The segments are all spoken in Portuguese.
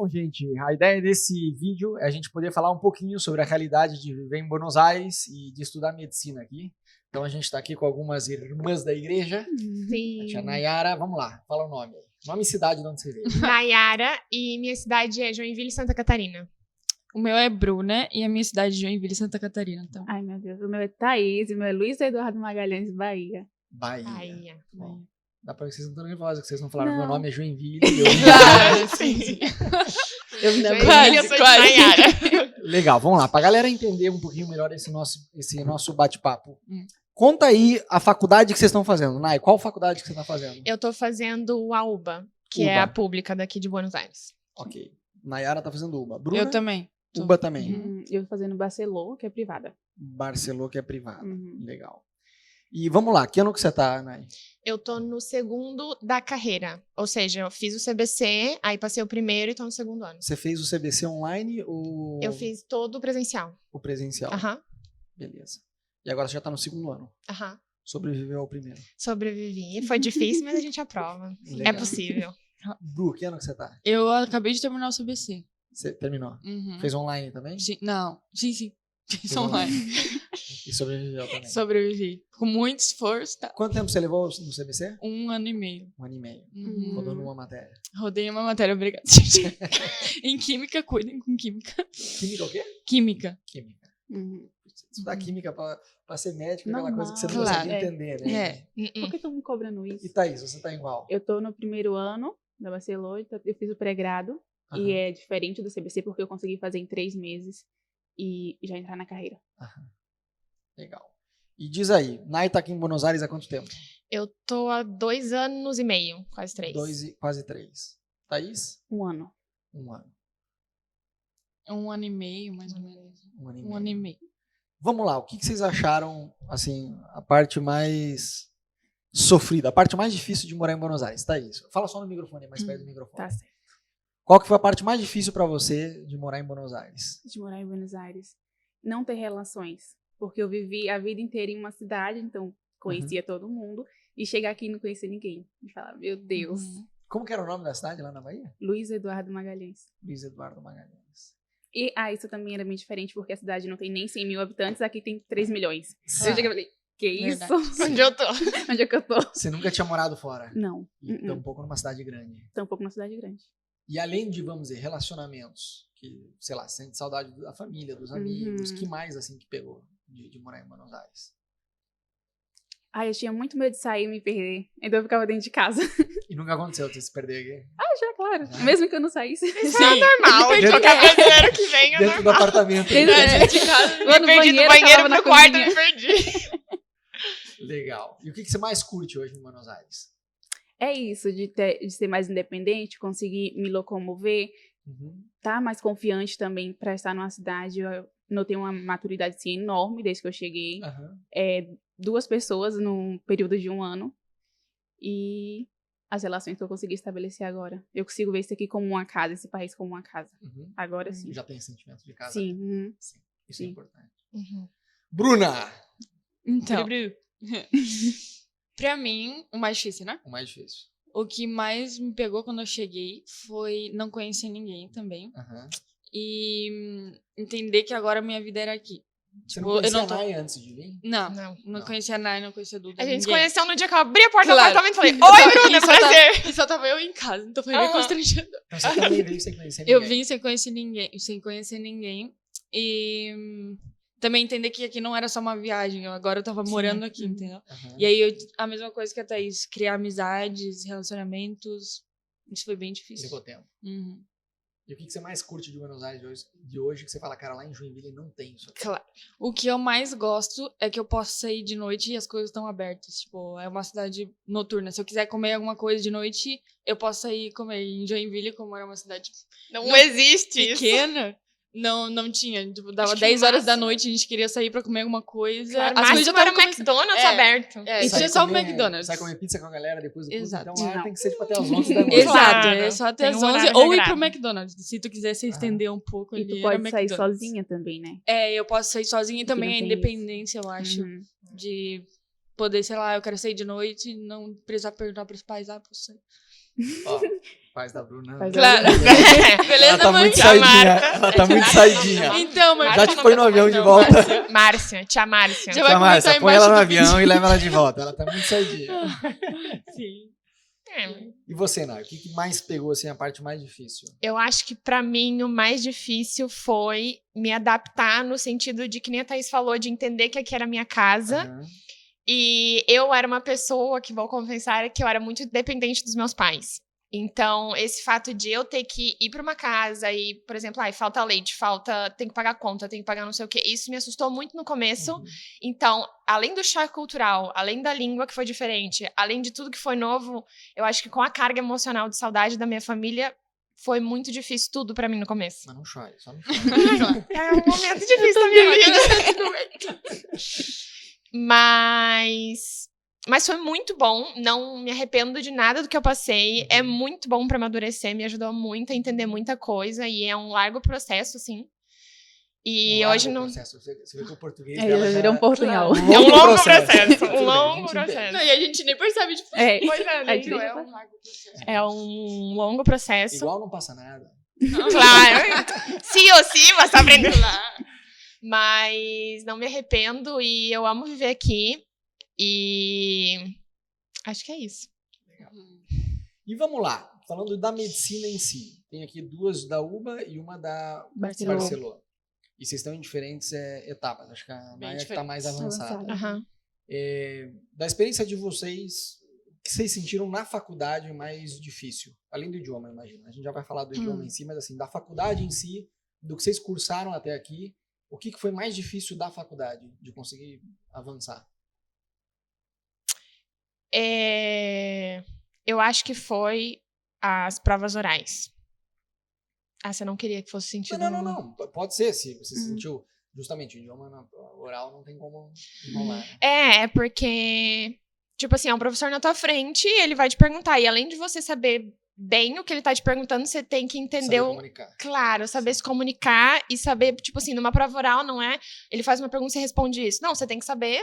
Bom, gente, a ideia desse vídeo é a gente poder falar um pouquinho sobre a realidade de viver em Buenos Aires e de estudar medicina aqui. Então a gente está aqui com algumas irmãs da igreja. Sim. A tia Nayara, vamos lá, fala o nome. Nome e cidade de onde você veio. Nayara, e minha cidade é Joinville, Santa Catarina. O meu é Bruna e a minha cidade é Joinville, Santa Catarina. Então. Ai, meu Deus. O meu é Thaís e o meu é Luiz Eduardo Magalhães, Bahia. Bahia. Bahia. Dá pra ver que vocês não estão nervosos, que vocês não falaram Não. meu nome é Joinville. Sim. Eu vim da Joinville, eu sou de Nayara. Legal, vamos lá. Pra galera entender um pouquinho melhor esse nosso bate-papo. Conta aí a faculdade que vocês estão fazendo. Nay, qual faculdade que você está fazendo? Eu tô fazendo a UBA, que é a pública daqui de Buenos Aires. Ok. Nayara tá fazendo UBA. Bruna? Eu também. UBA também. Eu tô fazendo Barcelô, que é privada. Barcelô, que é privada. Uhum. Legal. E vamos lá, que ano que você tá, Nay? Eu tô no segundo da carreira. Ou seja, eu fiz o CBC, aí passei o primeiro e tô no segundo ano. Você fez o CBC online ou Eu fiz todo presencial. o presencial? Aham, Beleza. E agora você já tá no segundo ano. aham. Sobreviveu ao primeiro. Sobrevivi. Foi difícil, mas a gente aprova. Legal. É possível. Bru, que ano que você tá? Eu acabei de terminar o CBC. Você terminou? Uhum. Fez online também? Sim, não. Sim. Fiz Fez online. E sobreviveu também. Sobrevivi. Com muito esforço, tá? Quanto tempo você levou no CBC? 1 ano e meio. 1 ano e meio. Uhum. Rodou numa matéria. Rodei uma matéria, obrigada. Em química, cuidem com química. Química o quê? Química. Química. Uhum. Estudar química pra ser médico é aquela Normal. coisa que você não Claro. consegue entender, né? É. Por que estão me cobrando isso? E Thaís, você tá em qual? Eu tô no primeiro ano da Barcelô, então eu fiz o pré-grado. Aham. E é diferente do CBC porque eu consegui fazer em 3 meses e já entrar na carreira. Aham. Legal. E diz aí, Nay tá aqui em Buenos Aires há quanto tempo? Eu tô há 2 anos e meio, quase 3. Quase 3. Thaís? 1 ano. 1 ano. 1 ano e meio, mais ou menos. 1 ano e 1 meio. ano e meio. Vamos lá, o que vocês acharam, assim, a parte mais sofrida, a parte mais difícil de morar em Buenos Aires? Thaís, fala só no microfone, mais perto do microfone. Tá certo. Qual que foi a parte mais difícil pra você de morar em Buenos Aires? De morar em Buenos Aires. Não ter relações. Porque eu vivi a vida inteira em uma cidade, então conhecia todo mundo. E chegar aqui e não conhecer ninguém. E falar, meu Deus. Como que era o nome da cidade lá na Bahia? Luiz Eduardo Magalhães. Luiz Eduardo Magalhães. E isso também era bem diferente, porque a cidade não tem nem 100 mil habitantes, aqui tem 3 milhões. Sim. Eu cheguei e falei, que isso? Verdade. Onde eu tô? Onde é que eu tô? Você nunca tinha morado fora? Não. E tampouco numa cidade grande. Tampouco na cidade grande. E além de, vamos dizer, relacionamentos, que, sei lá, sente saudade da família, dos amigos, que mais, assim, que pegou de morar em Buenos Aires? Ai, eu tinha muito medo de sair e me perder. Então eu ficava dentro de casa. E nunca aconteceu você se perder aqui? Já, claro. Mesmo que eu não saísse. Isso é normal. Dentro- Qualquer brasileiro que vem é Dentro do normal. apartamento. Dentro de casa. Vou Me no perdi do banheiro, banheiro acabava na pro quarto, cozinha. me perdi. Legal. E o que você mais curte hoje em Buenos Aires? É isso, de ser mais independente, conseguir me locomover, tá mais confiante também para estar numa cidade. Eu notei uma maturidade assim, enorme desde que eu cheguei. Aham. 2 pessoas num período de 1 ano. E as relações que eu consegui estabelecer agora. Eu consigo ver isso aqui como uma casa, esse país como uma casa. Agora sim. Já tem sentimento de casa? Sim. Sim. Isso é Sim. importante. Uhum. Bruna! Então, pra mim, o mais difícil, né? O mais difícil. O que mais me pegou quando eu cheguei foi não conhecer ninguém também. Aham. E entender que agora a minha vida era aqui. Você Tipo, não conhecia eu não tô- a Nay antes de vir? Não, Não. não Não. conhecia a Nai, não conhecia a Duda. A gente se ninguém. conheceu no dia que eu abri a porta Claro. do apartamento e falei, oi, Bruna, E só prazer. E só tava eu em casa, então foi meio Aham. constrangedor. Então você também veio sem conhecer ninguém. Eu vim sem conhecer ninguém. E também entender que aqui não era só uma viagem, agora eu tava morando aqui, entendeu? Aham. E aí, a mesma coisa que a Thaís, criar amizades, relacionamentos, isso foi bem difícil. Levou tempo. Uhum. E o que você mais curte de Buenos Aires de hoje que você fala, cara, lá em Joinville não tem isso aqui? Claro. O que eu mais gosto é que eu posso sair de noite e as coisas estão abertas. Tipo, é uma cidade noturna. Se eu quiser comer alguma coisa de noite, eu posso sair e comer. Em Joinville, como era uma cidade Não existe isso. pequena, não tinha. Tipo, dava Acho que 10 o horas da máximo- noite, a gente queria sair pra comer alguma coisa. Claro, as coisas já máximo era estavam o começando. McDonald's É. aberto. É, Sai tinha só o comer- McDonald's. Sai comer pizza com a galera depois do curso, Exato. então lá Não. tem que ser tipo até as 11 da noite. Exato, Claro. é só até Tem as um 11 horário ou ir pro regrado. McDonald's. Se tu quiser se estender um pouco E ali, tu era pode sair McDonald's. sozinha também, né? É, eu posso sair sozinha e Aqui também não a tem independência, eu acho, Uhum. de poder, sei lá, eu quero sair de noite e não precisar perguntar pros pais, posso sair. Ó, pais da Bruna. Pais da Claro. Beleza, Ela tá mãe? muito Tia saidinha. Marta. Ela tá muito saidinha. Então, mas... Já te põe no avião de volta. Márcia, tia Márcia. Já vai Tia Márcia, comentar põe ela no embaixo do avião e leva ela de volta. Ela tá muito saidinha. Sim. E você, Nai? O que mais pegou, assim, a parte mais difícil? Eu acho que pra mim o mais difícil foi me adaptar no sentido de que nem a Thaís falou, de entender que aqui era a minha casa. Aham. E eu era uma pessoa que, vou confessar, que eu era muito dependente dos meus pais. Então, esse fato de eu ter que ir pra uma casa e, por exemplo, falta leite, tem que pagar conta, tem que pagar não sei o quê, isso me assustou muito no começo. Uhum. Então, além do choque cultural, além da língua que foi diferente, além de tudo que foi novo, eu acho que com a carga emocional de saudade da minha família, foi muito difícil tudo pra mim no começo. Mas não chore, só não chore. É um momento difícil da minha vida. Mas foi muito bom, não me arrependo de nada do que eu passei. É muito bom pra amadurecer, me ajudou muito a entender muita coisa e é um largo processo, assim. E Um hoje largo não. processo. Você vê que o português Ele dela já já virou um portunhol. É um longo processo. Tudo Um bem, a longo gente processo. Não, e a gente nem percebe, tipo, É. Pois é, A né? gente não nem é um percebe. largo processo. É um longo processo. Igual não passa nada. Claro. Sim ou sim, você tá aprendendo. Claro. Mas não me arrependo e eu amo viver aqui. E acho que é isso. E vamos lá, falando da medicina em si. Tem aqui duas da UBA e uma da Barcelona. E vocês estão em diferentes etapas. Acho que a Naya que está mais avançada. Aham. Da experiência de vocês, o que vocês sentiram na faculdade mais difícil? Além do idioma, imagino. A gente já vai falar do idioma em si, mas assim, da faculdade em si, do que vocês cursaram até aqui, o que foi mais difícil da faculdade, de conseguir avançar? Eu acho que foi as provas orais. Você não queria que fosse sentido? Não. Pode ser, se você sentiu. Justamente, o idioma oral não tem como enrolar. Né? É porque, tipo assim, é um professor na tua frente, ele vai te perguntar. E além de você saber bem o que ele tá te perguntando, você tem que entender Saber comunicar. Claro, saber se comunicar e saber, tipo assim, numa prova oral, não é? Ele faz uma pergunta e você responde isso. Não, você tem que saber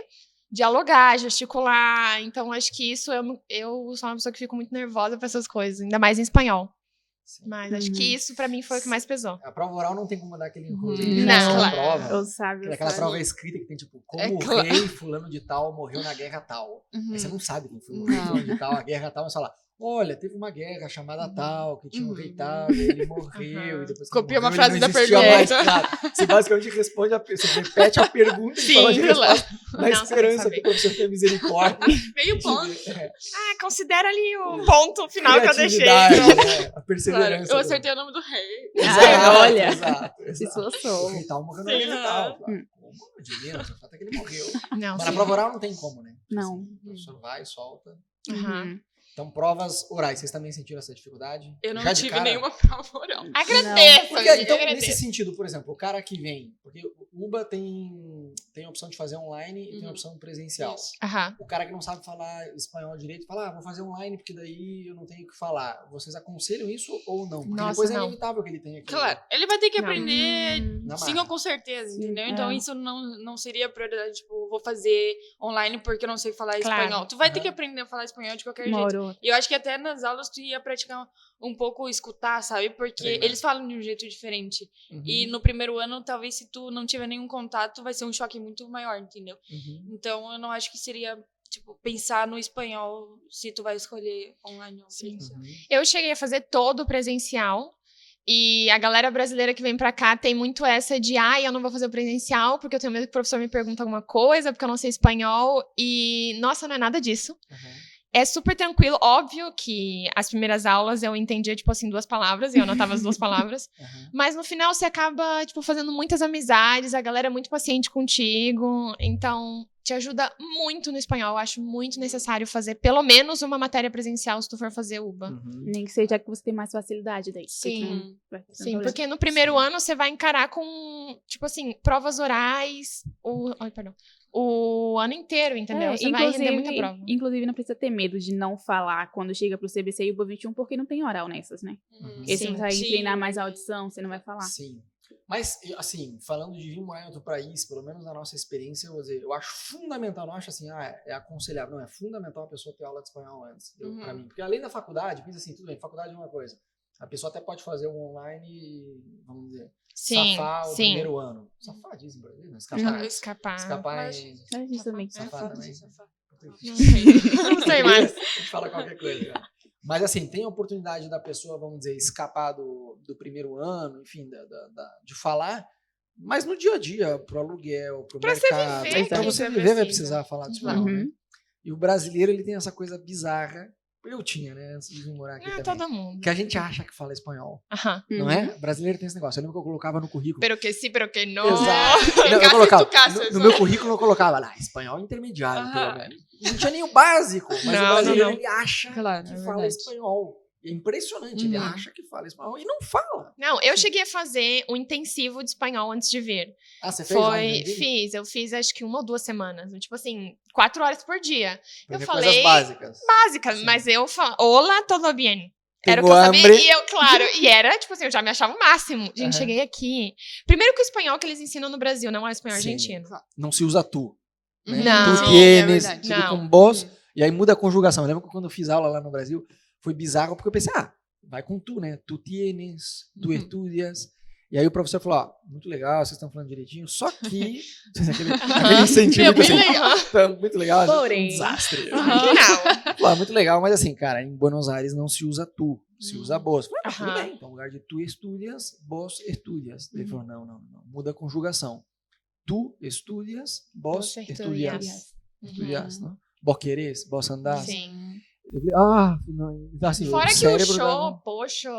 dialogar, gesticular. Então, acho que isso eu sou uma pessoa que fico muito nervosa pra essas coisas, ainda mais em espanhol. Sim. Mas acho que isso, pra mim, foi o que mais pesou. A prova oral não tem como dar aquele enrolo. Não, claro. claro. Prova. Eu sabe. Aquela prova escrita que tem, tipo, como o claro. rei fulano de tal morreu na guerra tal. Aí você não sabe quem foi o rei fulano de tal, a guerra tal, mas fala, olha, teve uma guerra chamada tal, que tinha um rei tal, e ele morreu, e depois Copia uma morreu, ele frase não da existia pergunta. mais, claro. Você basicamente responde, você repete a pergunta e fala de resposta na Não, esperança sabe. que o professor tenha misericórdia. Meio ponto. Considera ali o ponto final que eu deixei. Criatividade, Pronto. né? A Claro, perseverança. eu acertei o nome do rei. Ah, olha. Exato. Se esforçou. O rei tal morreu na guerra tal. Como de menos, o fato é que ele morreu. Não, Mas na sim. prova oral não tem como, né? Não. O professor vai, solta. Aham. Então, provas orais, vocês também sentiram essa dificuldade? Eu não Já de tive cara? nenhuma prova oral. Agradeço, Porque, amiga, então, agradeço. nesse sentido, por exemplo, o cara que vem, porque o UBA tem a opção de fazer online e tem a opção presencial. Isso. Aham. O cara que não sabe falar espanhol direito fala, vou fazer online porque daí eu não tenho o que falar. Vocês aconselham isso ou não? Porque Nossa, depois é não. inevitável que ele tenha que... Claro, ele vai ter que Não. aprender Na sim marra. ou com certeza, Sim, entendeu? é. Então isso não seria prioridade, tipo, vou fazer online porque eu não sei falar Claro. espanhol. Tu vai ter Aham. que aprender a falar espanhol de qualquer Uma jeito. hora ou outra. E eu acho que até nas aulas tu ia praticar um pouco escutar, sabe? Porque Treinar. eles falam de um jeito diferente. Uhum, E no primeiro ano, talvez se tu não tiver nenhum contato, vai ser um choque muito maior, entendeu? uhum. Então eu não acho que seria, tipo, pensar no espanhol se tu vai escolher online ou Sim. presencial. Eu cheguei a fazer todo presencial. E a galera brasileira que vem pra cá tem muito essa de eu não vou fazer o presencial porque eu tenho medo que o professor me pergunte alguma coisa, porque eu não sei espanhol. E, nossa, não é nada disso. Uhum. É super tranquilo. Óbvio que as primeiras aulas eu entendia, tipo assim, 2 palavras e eu anotava as 2 palavras. Uhum. Mas no final você acaba, tipo, fazendo muitas amizades, a galera é muito paciente contigo. Então, te ajuda muito no espanhol. Eu acho muito necessário fazer pelo menos uma matéria presencial se tu for fazer UBA. Uhum. Nem que seja que você tem mais facilidade daí. Sim. Vai ter Sim, problema. porque no primeiro Sim. ano você vai encarar com, tipo assim, provas orais, o ano inteiro, entendeu? Você vai render muita prova. Inclusive, não precisa ter medo de não falar quando chega pro CBC e o UBA 21, porque não tem oral nessas, né? Uhum. Esse Sim. você vai Sim. treinar mais a audição, você não vai falar. Sim. Mas, assim, falando de vir morar em outro país, pelo menos na nossa experiência, eu vou dizer, eu acho fundamental, não acho assim, é aconselhável, não, é fundamental a pessoa ter aula de espanhol antes, pra mim. Porque além da faculdade, pensa assim, tudo bem, faculdade é uma coisa. A pessoa até pode fazer um online e, vamos dizer, safar o primeiro ano. Safar, dizem em brasileiro, né? Escapar. Escapar Mas- é... É isso também. Safar também. Não sei mais. A gente fala qualquer coisa, cara. Mas assim, tem a oportunidade da pessoa, vamos dizer, escapar do primeiro ano, enfim, de falar, mas no dia a dia, pro aluguel, pro Pra você mercado. viver, Pra que você você viver, vai precisa. precisar falar de espanhol, né? Uhum. E o brasileiro, ele tem essa coisa bizarra. Eu tinha, né, antes de vir morar aqui também. Todo mundo. Que a gente acha que fala espanhol, Ajá. não é? O brasileiro tem esse negócio. Eu lembro que eu colocava no currículo. Pero que sí, pero que no. Exato. Não, eu Casi colocava, tu casa, no eso. meu currículo eu colocava lá, espanhol intermediário, pelo menos. Não tinha nem o básico, mas Não, o brasileiro, não. ele acha Claro, que é fala verdade. espanhol. É impressionante, ele Uhum. acha que fala espanhol e não fala. Não, eu cheguei a fazer um intensivo de espanhol antes de vir. Ah, você fez lá Foi, em Joinville? eu fiz acho que 1 ou 2 semanas. Tipo assim, 4 horas por dia. Aprender falei- coisas básicas. Básica, Sim. mas eu falo, olá, todo bem. Era o que Pegou eu sabia. hambre. E eu, claro, e era, tipo assim, eu já me achava o máximo. Gente, Aham. cheguei aqui. Primeiro que o espanhol que eles ensinam no Brasil não é o espanhol Sim. argentino. Não se usa tu. Né? Não. Tu Sim, tienes, é verdade. tudo Não. com vos. E aí muda a conjugação. Eu lembro que quando eu fiz aula lá no Brasil, foi bizarro, porque eu pensei, vai com tu, né? Tu tienes, tu estudias. E aí o professor falou, muito legal, vocês estão falando direitinho, só que... aquele incentivo que, assim, tá muito legal, mas é um Porém. desastre. Não. Pô, muito legal, mas assim, cara, em Buenos Aires não se usa tu, se usa vos. Eu falei, tudo Aham. bem, então no lugar de tu estudias, vos estudias. Ele falou, não, muda a conjugação. Tu estudias, vos Vos estudias. estudias. Estudias, não? Vos querés, vos andás. Sim. Eu falei, não. Então, assim, Fora o que o cérebro show, dava- poxo,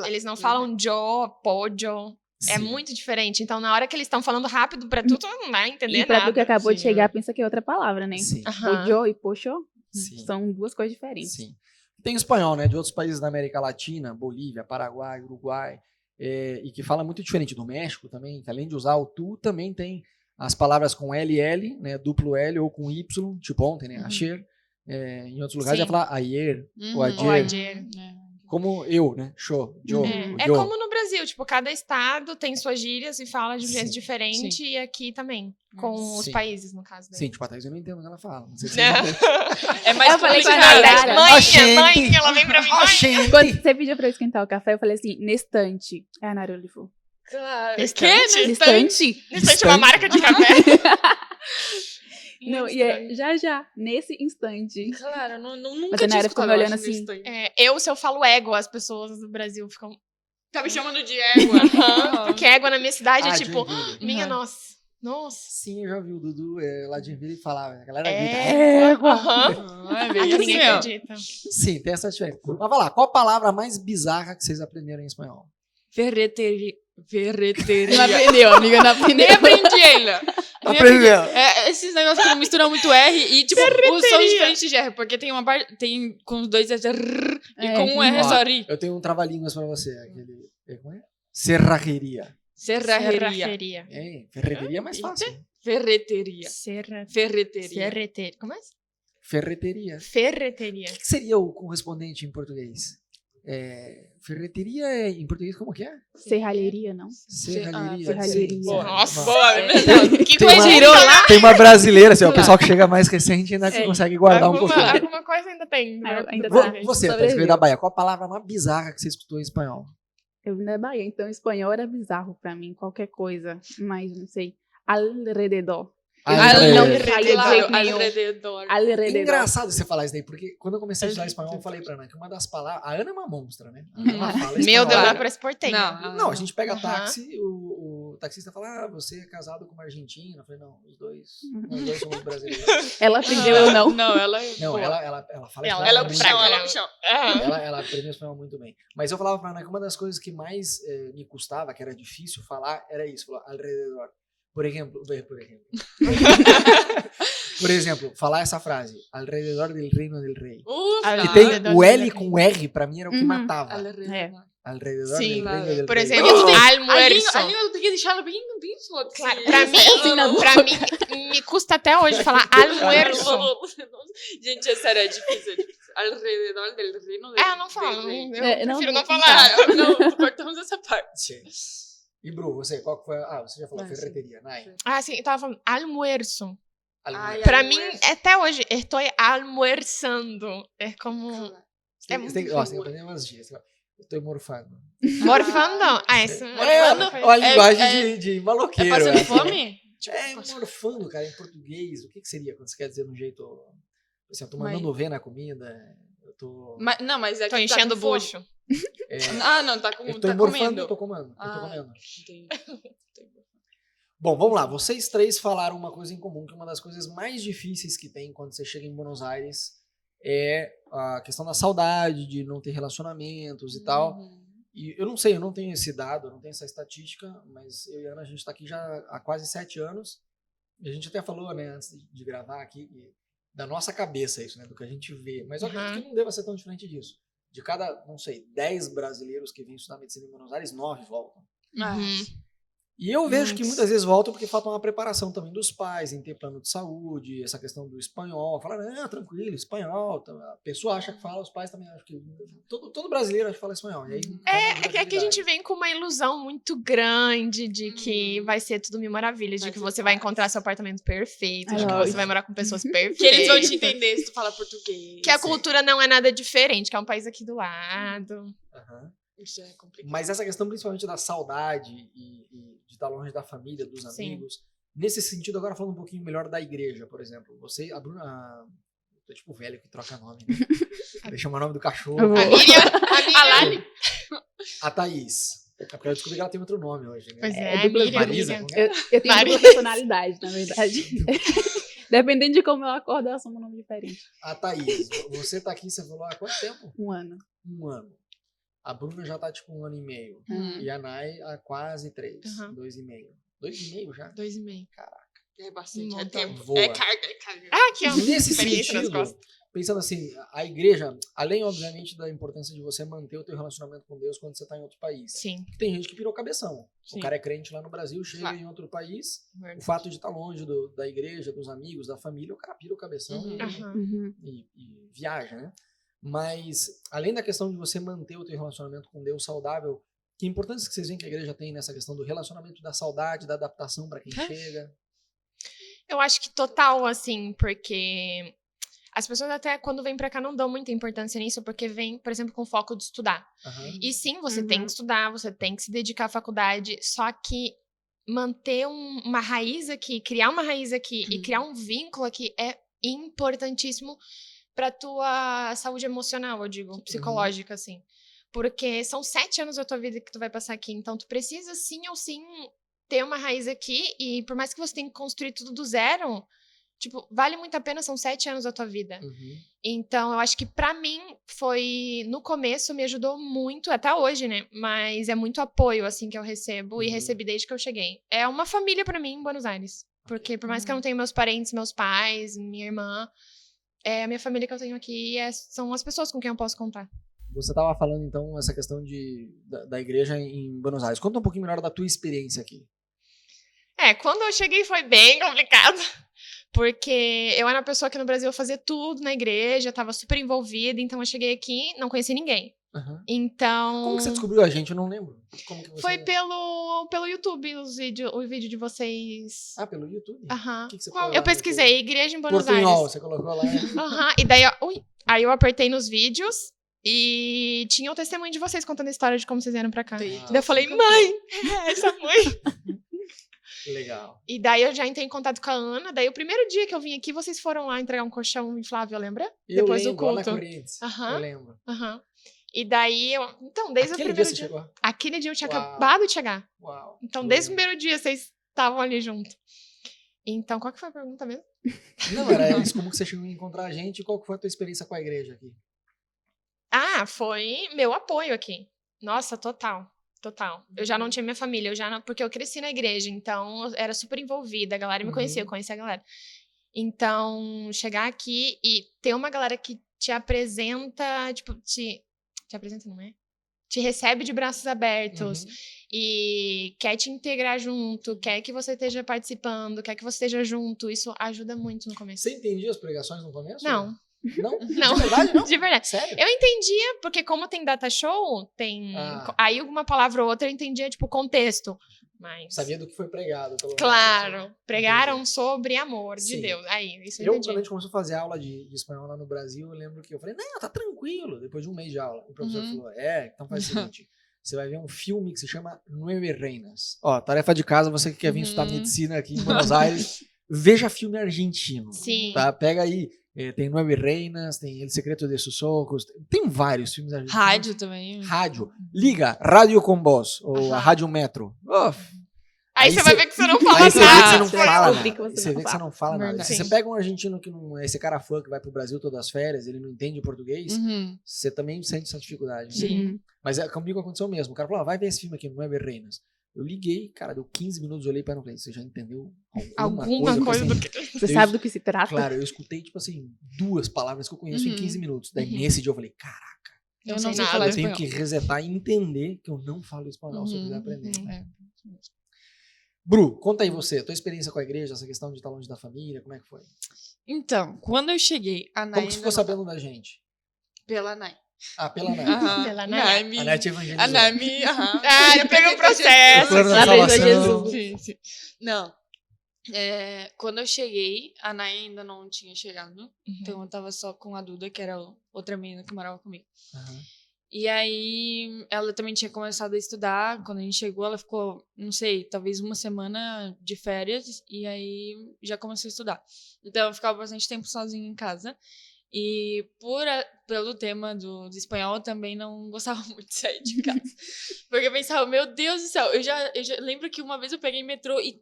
eles não falam jo, pojo. É Sim. muito diferente. Então, na hora que eles estão falando rápido pra tu não vai entender E pra nada. tu que acabou de Sim. chegar, pensa que é outra palavra, né? Sim, Aham. Pojo e poxo sim. são duas coisas diferentes. Sim. Tem espanhol, né? De outros países da América Latina, Bolívia, Paraguai, Uruguai, e que fala muito diferente do México também, que além de usar o tu, também tem as palavras com LL, né? Duplo L ou com Y, tipo ontem, né? Ayer. Em outros lugares Sim. vai falar ayer, Uhum. ou ayer. Ou ayer. Como eu, né? Show, Joe, É Joe. como no Brasil, tipo, cada estado tem suas gírias e fala de um jeito Sim. diferente, Sim. e aqui também, com os Sim. países, no caso. daí. Sim, tipo, a Thaís eu não entendo o que ela fala. Não sei se Não. vocês entendem. É mais Eu falei com a complicado. Nayara. Mãe, Oxente. mãe, ela vem pra mim, mãe. Oxente. Quando você pediu pra eu esquentar o café, eu falei assim, nestante. Aí a Naruto falou, Claro. Estante? nestante? Nestante é uma marca de café. Não, e é já, nesse instante. Claro, nunca Mas a tinha Nayara ficou escutado, me olhando eu acho, assim. nesse tanto. Se eu falo égua, as pessoas do Brasil ficam. Tá me chamando de égua. Aham, porque égua na minha cidade é Ah, tipo, Joinville. minha Uhum. nossa. Nossa. Sim, eu já vi o Dudu lá de Joinville falava. A galera É. grita. Aham. É Aqui bem assim, ninguém ó. acredita. Sim, tem essa diferença. Mas vai lá, qual a palavra mais bizarra que vocês aprenderam em espanhol? Ferreteria. Não Ferreteria. aprendeu, amiga, não aprendeu. Nem aprendi ainda. Nem Aprendeu. Esses negócios que misturam muito R e, tipo, os sons diferentes de R. Porque tem uma parte. Tem com os dois é R e É. com um R é só Ó, RI. Eu tenho um trava-línguas pra você. Como é? Serrageria. Serrageria. Ferreteria é mais fácil. Ferreteria. Ferreteria. Ferreteria. Como é? Ferreteria. Ferreteria. O que seria o correspondente em português? Ferreteria em português como que é? Serralheria, não? Serralheria. serralheria. Sim. Nossa, Uma- boa. Que Tem coisa uma- girou lá. Tem uma brasileira, assim, ó, o pessoal que chega mais recente ainda É. consegue guardar um pouquinho. Alguma coisa ainda tem. Ainda Vo- tá. Você, Thaís, que veio da Bahia, qual a palavra mais bizarra que você escutou em espanhol? Eu vim da Bahia, então espanhol era bizarro pra mim, qualquer coisa. Mas, não sei, alrededor. Não Alrededor. saía de jeito Claro, nenhum. alrededor. Alrededor. Engraçado você falar isso daí, porque quando eu comecei a estudar espanhol, eu falei pra Ana que uma das palavras. A Ana é uma monstra, né? A Ana ela fala Meu espanhol. Deus, Claro. eu parece porteiro. Não, a gente pega Aham. táxi, o taxista fala, você é casado com uma argentina. Eu falei, não, os dois somos brasileiros. Ela aprendeu, eu não. Não, ela é. Não, boa. ela fala Ela- espanhol Ela é o muito puxão, bem. ela é o puxão. Ela aprendeu espanhol muito bem. Mas eu falava pra Ana que uma das coisas que mais me custava, que era difícil falar, era isso. Falou, alrededor. Por exemplo. Por exemplo, falar essa frase, alrededor del reino del rei. Ufa, Que tem Alrededor o del L rei. com R, pra mim era o que Uhum. matava. alrededor. Alrededor Sim, del claro. reino del Por rei. exemplo, Porque tu tem- almuerzo. A língua tu tem que deixar ela bem solta. Claro, assim. pra mim, me custa até hoje falar almuerzo. Gente, é sério, é difícil. Alrededor del reino del Eu não falo. del rei. Eu É, não, prefiro não não falar. Não, cortamos essa parte. Sim. E Bru, você, qual que foi? Você já falou Ah, sim. ferreteria, Nai. Ah, sim, eu tava falando almuerzo. Ai, Pra almuerzo. mim, até hoje, estou almorzando. É como... Você É tem, muito você tem que difícil. aprender umas dias. Eu tô morfando. Morfando? Ah, isso... Morfando? Uma linguagem é- de É maloqueiro. passando essa. fome? É, morfando, cara, em português. O que seria quando você quer dizer de um jeito... Assim, eu tô mandando ver na comida, eu tô... Não, mas é que Tô tá enchendo com o fome. bucho. Não, tá, Eu tô tá morfando, comendo. eu tô comendo. Eu tô comendo. Entendi. Bom, vamos lá. Vocês três falaram uma coisa em comum, que uma das coisas mais difíceis que tem quando você chega em Buenos Aires é a questão da saudade, de não ter relacionamentos e tal. E eu não sei, eu não tenho esse dado, eu não tenho essa estatística, mas eu e a Ana, a gente tá aqui já há quase 7 anos. E a gente até falou, né, antes de gravar aqui, da nossa cabeça isso, né, do que a gente vê. Mas eu acredito que não deva ser tão diferente disso. De cada, não sei, 10 brasileiros que vêm estudar medicina em Buenos Aires, 9 voltam. E eu vejo que muitas vezes voltam porque falta uma preparação também dos pais em ter plano de saúde, essa questão do espanhol. Fala, tranquilo, espanhol. A pessoa acha que fala, os pais também acham que... Todo brasileiro acha que fala espanhol. E aí, É que a gente vem com uma ilusão muito grande de que vai ser tudo mil maravilhas, de que você vai encontrar seu apartamento perfeito, de que você vai morar com pessoas perfeitas. Que eles vão te entender se tu fala português. Que a cultura não é nada diferente, que é um país aqui do lado. Isso é complicado. Mas essa questão principalmente da saudade e de estar longe da família, dos amigos. Nesse sentido, agora falando um pouquinho melhor da igreja, por exemplo. Você, a Bruna... Eu tô tipo velho que troca nome, né? Deixa eu chamar o nome do cachorro. A Miriam. A Lali. A Thaís. É porque eu descobri que ela tem outro nome hoje, né? Pois É, é, dupla Miriam. Marisa, Miriam. como é? Eu tenho Várias. dupla personalidade, na verdade. Dependendo de como eu acordo, eu assumo um nome diferente. A Thaís, você tá aqui, você falou há quanto tempo? 1 ano. 1 ano. A Bruna já tá tipo 1 ano e meio. E a Nai há quase 3. 2,5. 2,5 já? 2,5. Caraca. É bastante. Um É montão. tempo. Voa. É carga, é carga. Ah, aqui, ó. Nesse Experiência nas sentido, costas. pensando assim, a igreja, além, obviamente, da importância de você manter o teu relacionamento com Deus quando você tá em outro país. Sim. Tem gente que pirou cabeção. Sim. O cara é crente lá no Brasil, chega Claro. em outro país, Verdade. o fato de estar longe da igreja, dos amigos, da família, o cara pira o cabeção Aham. e viaja, né? Mas, além da questão de você manter o teu relacionamento com Deus saudável, que importância que vocês veem que a igreja tem nessa questão do relacionamento, da saudade, da adaptação para quem chega? Eu acho que total, assim, porque as pessoas até quando vêm pra cá não dão muita importância nisso, porque vêm, por exemplo, com foco de estudar. E sim, você tem que estudar, você tem que se dedicar à faculdade, só que manter uma raiz aqui, criar uma raiz aqui e criar um vínculo aqui é importantíssimo pra tua saúde emocional, eu digo, psicológica, assim. Porque são 7 anos da tua vida que tu vai passar aqui, então tu precisa sim ou sim ter uma raiz aqui, e por mais que você tenha que construir tudo do zero, tipo, vale muito a pena, são 7 anos da tua vida. Então, eu acho que pra mim foi, no começo, me ajudou muito, até hoje, né? Mas é muito apoio, assim, que eu recebo e recebi desde que eu cheguei. É uma família pra mim em Buenos Aires. Porque por mais que eu não tenha meus parentes, meus pais, minha irmã, a minha família que eu tenho aqui são as pessoas com quem eu posso contar. Você estava falando, então, essa questão da igreja em Buenos Aires. Conta um pouquinho melhor da tua experiência aqui. Quando eu cheguei foi bem complicado. Porque eu era uma pessoa que no Brasil eu fazia tudo na igreja, tava super envolvida, então eu cheguei aqui, não conheci ninguém. Então... Como que você descobriu a gente? Eu não lembro. Como que você... Foi pelo YouTube, o vídeo de vocês. Ah, pelo YouTube? Aham. O que você foi lá Eu no pesquisei, YouTube? igreja em Buenos Portunhol, Aires. você colocou lá. Aham. E daí, aí eu apertei nos vídeos e tinha o testemunho de vocês contando a história de como vocês vieram pra cá. Daí eu falei, mãe, é essa mãe. Legal. E daí eu já entrei em contato com a Ana. Daí o primeiro dia que eu vim aqui, vocês foram lá entregar um colchão em Flávio, lembra? Depois do lembro, lá na culto. Corinthians. Aham. Eu lembro. Aham. E daí então, desde Aquele o dia primeiro você dia. chegou? Aquele dia eu tinha Uau. acabado de chegar. Uau. Então, eu desde o lembro. primeiro dia vocês estavam ali junto. Então, qual que foi a pergunta mesmo? Não, era isso. Como que você chegou a encontrar a gente e qual que foi a tua experiência com a igreja aqui? Ah, foi meu apoio aqui. Nossa, total. Total. Eu já não tinha minha família, porque eu cresci na igreja, então eu era super envolvida, a galera me conhecia, eu conhecia a galera. Então, chegar aqui e ter uma galera que te apresenta, tipo, te apresenta, não é? Te recebe de braços abertos e quer te integrar junto, quer que você esteja participando, quer que você esteja junto, isso ajuda muito no começo. Você entendia as pregações no começo? Não. Não? Não. De verdade, não? De verdade. Sério? Eu entendia, porque como tem data show, tem... Aí alguma palavra ou outra eu entendia, tipo, contexto. Mas... Sabia do que foi pregado, pelo menos. Claro. Pregaram Entendi. sobre amor de Sim. Deus. Aí, isso eu Quando a entendi. gente começou a fazer aula de espanhol lá no Brasil, eu lembro que eu falei, não, tá tranquilo, depois de um mês de aula. O professor falou, então faz o seguinte, você vai ver um filme que se chama Nueve Reinas. Ó, tarefa de casa, você que quer vir estudar medicina aqui em Buenos Aires, veja filme argentino. Sim. Tá? Pega aí, tem Nueve Reinas, tem El Secreto de Sus Ojos, tem vários filmes argentinos. Rádio também. Rádio. Liga, Rádio com Voz, ou a Rádio Metro. Oh, Aí você vai ver que você não fala aí você vê que nada. você não Você vai fala descobrir nada. que você Você não vê que você fala. não fala nada. Verdade. Se você pega um argentino que não é esse cara fã que vai pro Brasil todas as férias, ele não entende português, você também sente essa dificuldade. né? Sim. Mas comigo aconteceu mesmo. O cara falou, vai ver esse filme aqui, Nueve Reinas. Eu liguei, cara, deu 15 minutos, eu olhei para ele e falei, você já entendeu Alguma coisa do que... Você sabe do que se trata? Claro, eu escutei, tipo assim, 2 palavras que eu conheço em 15 minutos. Daí nesse dia eu falei, caraca, Eu Não não sei sei nada. falar eu tenho espanhol. que resetar e entender que eu não falo espanhol se eu quiser aprender. É. Bru, conta aí você, tua experiência com a igreja, essa questão de estar longe da família, como é que foi? Então, quando eu cheguei, a Nay Como que você ficou ainda não- sabendo da gente? Pela Nay. Ah, pela Net. Aham. Pela A Nay. Nay A me... Net A evangelizou. Nay me... aham. Ah, eu peguei o processo. Plano da Na vez da salvação. Jesus. Sim, sim. Não. Quando eu cheguei, a Nay ainda não tinha chegado. Então eu tava só com a Duda, que era outra menina que morava comigo. Aham. E aí, ela também tinha começado a estudar. Quando a gente chegou, ela ficou, não sei, talvez uma semana de férias. E aí, já começou a estudar. Então, eu ficava bastante tempo sozinha em casa. E pelo tema do espanhol, eu também não gostava muito de sair de casa. Porque eu pensava, meu Deus do céu. Eu já lembro que uma vez eu peguei metrô e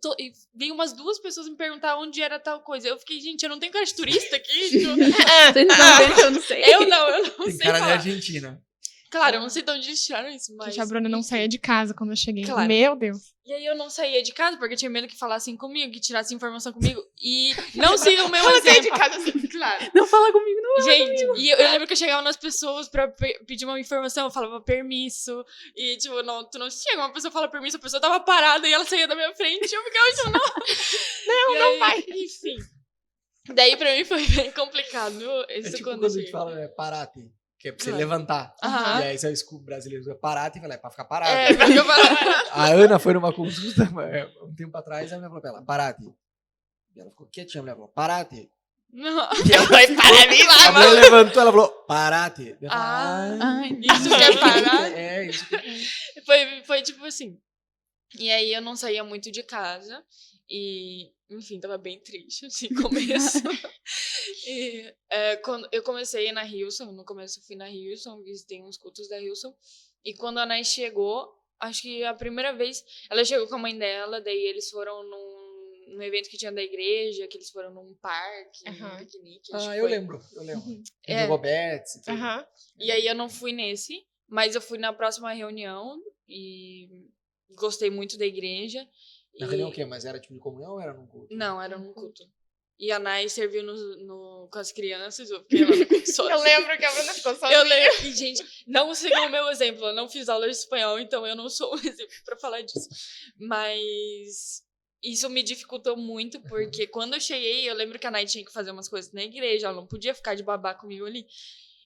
veio umas 2 pessoas me perguntar onde era tal coisa. Eu fiquei, gente, eu não tenho cara de turista aqui. Tipo, Vocês não estão vendo que eu não sei. eu não Tem sei cara de falar. Claro, Claro, eu não sei de onde eles tiraram isso, mas... Gente, a Bruna não saía de casa quando eu cheguei. Claro. Meu Deus. E aí eu não saía de casa porque eu tinha medo que falassem comigo, que tirassem informação comigo. E não sigam o meu Ela saía de exemplo. casa assim. Claro. Não fala comigo, não. Gente, e eu lembro que eu chegava nas pessoas pra pedir uma informação, eu falava permisso. E, tipo, tu não chega, uma pessoa fala permisso, a pessoa tava parada e ela saía da minha frente. E eu ficava, tipo, não. Não vai. Enfim. Daí pra mim foi bem complicado. É Isso tipo quando quando eu a gente cheguei. fala, né, parate, que é pra você Claro. levantar. Aham. E aí você escuta o brasileiro dizer parate e fala, é pra ficar parado. É, porque eu falava. A Ana foi numa consulta um tempo atrás, a mulher falou pra ela, parate. E ela ficou quietinha, a mulher falou, parate. Não. Eu falei, para mim, A vai, mulher levantou, ela falou, parate. Ela falou, Ah, Ai, isso que é parar? É, isso que Foi tipo assim. E aí eu não saía muito de casa. E, enfim, tava bem triste, assim, no começo. E quando eu comecei na Hilson, no começo eu fui na Hilson, visitei uns cultos da Hilson. E quando a Nay chegou, acho que a primeira vez, ela chegou com a mãe dela, daí eles foram num evento que tinha da igreja, que eles foram num parque, num piquenique. acho que eu foi. lembro. É. Jogou bets e tudo. Aham. E aí eu não fui nesse, mas eu fui na próxima reunião e gostei muito da igreja. Na reunião o quê? Mas era tipo de comunhão ou era num culto? Não, era num culto. E a Nay serviu com as crianças, eu fiquei lá no culto sozinha. Eu lembro que a Bruna ficou sozinha. Eu lembro. E, gente, não sigam o meu exemplo. Eu não fiz aula de espanhol, então eu não sou um exemplo pra falar disso. Mas isso me dificultou muito, porque quando eu cheguei, eu lembro que a Nay tinha que fazer umas coisas na igreja, ela não podia ficar de babá comigo ali.